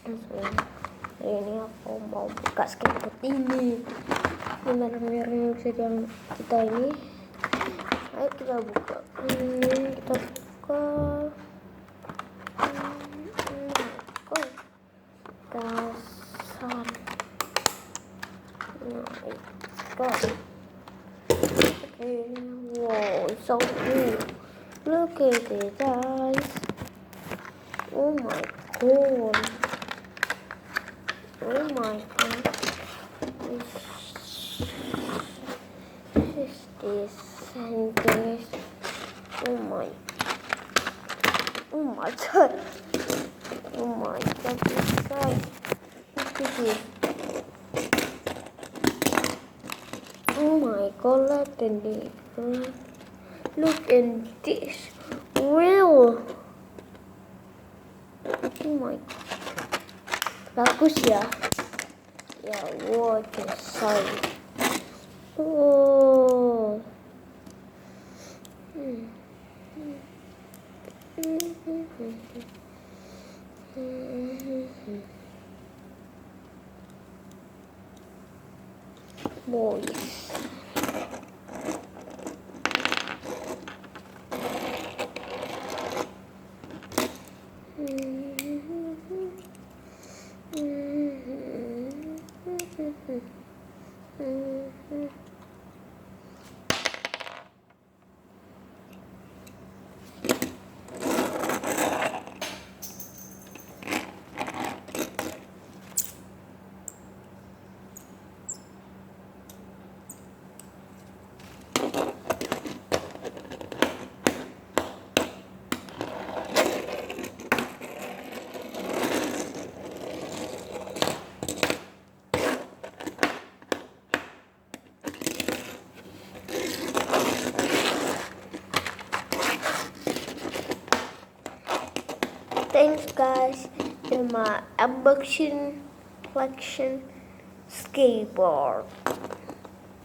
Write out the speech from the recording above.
Hari ini aku mau buka skateboard ini merah-merah bisa yang kita ini. Ayo kita buka ini, kita buka dasar. Okay, wow, so cool. Look at it, guys. Oh my god. Oh my god. This and this. Oh my god. Oh my god, this guy. Look at this. Oh my god, look at this. Look at this. Real. Oh my god. Bagus ya. Ya, what a size. Oh. Boys. Thanks guys to my unboxing collection skateboard.